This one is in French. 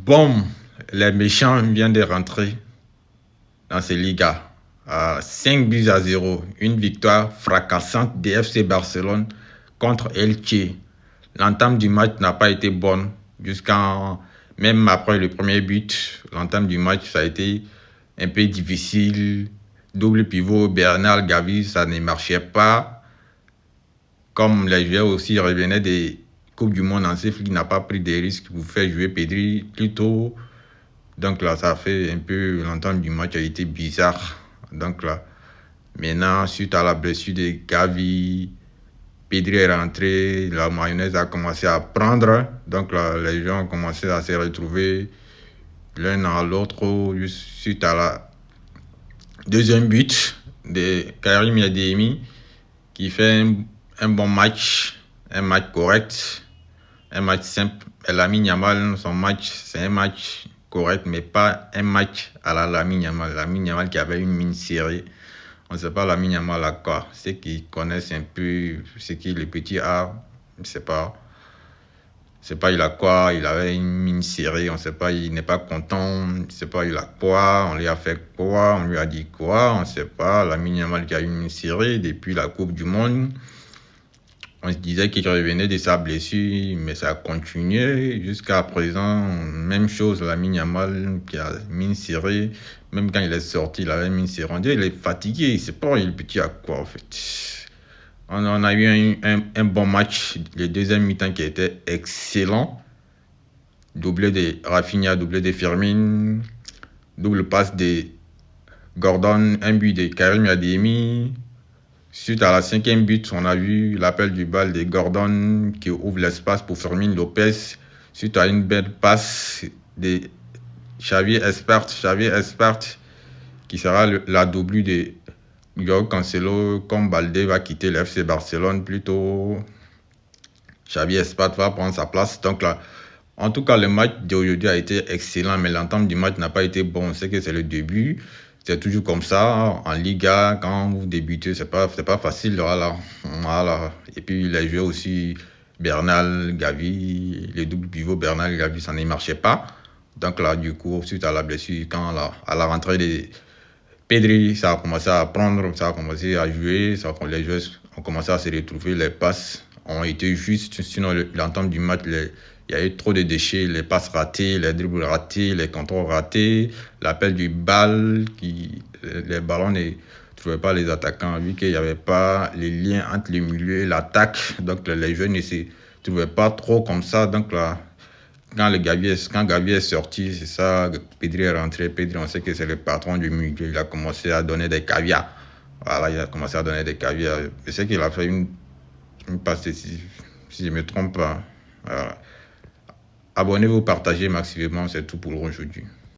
Bon, les méchants viennent de rentrer dans ces Ligas. 5 buts à 0, une victoire fracassante des FC Barcelone contre Elche. L'entame du match n'a pas été bonne. Même après le premier but, l'entame du match, ça a été un peu difficile. Double pivot, Bernal, Gavi, ça ne marchait pas. Comme les joueurs aussi revenaient des Coupes du Monde, Hansi n'a pas pris des risques pour faire jouer Pedri plus tôt. Donc là, ça fait un peu, l'entame du match a été bizarre. Donc là, maintenant, suite à la blessure de Gavi, Pedri est rentré, la mayonnaise a commencé à prendre. Donc là, les gens ont commencé à se retrouver l'un à l'autre suite à la deuxième but de Karim Adeyemi qui fait un bon match, un match correct, un match simple. Et Lamine Yamal, son match, c'est un match correct, mais pas un match à la Lamine Yamal. Lamine Yamal qui avait une mine serrée. On ne sait pas Lamine Yamal à quoi. Ceux qui connaissent un peu ce qui est le petit A, je ne sais pas. C'est pas il a quoi, il avait une mine serrée, on ne sait pas, il n'est pas content, on ne sait pas il a quoi, on lui a fait quoi, on lui a dit quoi, on ne sait pas. Lamine Yamal qui a une mine serrée depuis la Coupe du Monde. On se disait qu'il revenait de sa blessure, mais ça a continué jusqu'à présent. Même chose, Lamine Yamal qui a mine serrée. Même quand il est sorti, il avait mine serrée. On dirait qu'il est fatigué, il ne sait pas, il est petit à quoi en fait. On a eu un bon match, le deuxième mi-temps qui était excellent. Doublé de Rafinha, doublé de Firmin, double passe de Gordon, un but de Karim Adeyemi. Suite à la cinquième but, on a vu l'appel du bal de Gordon qui ouvre l'espace pour Fermin Lopez. Suite à une belle passe de Xavi Espert qui sera la doublure de Joao Cancelo. Comme Balde va quitter le FC Barcelone plutôt, Xavi Espert va prendre sa place. Donc là, en tout cas, le match d'aujourd'hui a été excellent, mais l'entame du match n'a pas été bon. On sait que c'est le début. C'est toujours comme ça en Liga, quand vous débutez, c'est pas facile. Voilà. Et puis les joueurs aussi, Bernal, Gavi, les doubles pivots Bernal, Gavi, ça ne marchait pas. Donc là, du coup, suite à la blessure, à la rentrée de Pedri, ça a commencé à prendre, ça a commencé à jouer, les joueurs ont commencé à se retrouver, les passes ont été justes. Sinon, l'entame du match, il y a eu trop de déchets, les passes ratées, les dribbles ratés, les contrôles ratés, l'appel du bal, les ballons ne trouvaient pas les attaquants, vu qu'il n'y avait pas les liens entre le milieu et l'attaque. Donc les joueurs ne se trouvaient pas trop comme ça. Donc là, quand Gavi est sorti, c'est ça, Pedri est rentré. Pedri, on sait que c'est le patron du milieu. Il a commencé à donner des caviars. Voilà, il a commencé à donner des caviars. Je sais qu'il a fait une passe décisive, si je ne me trompe pas. Voilà. Abonnez-vous, partagez massivement, c'est tout pour aujourd'hui.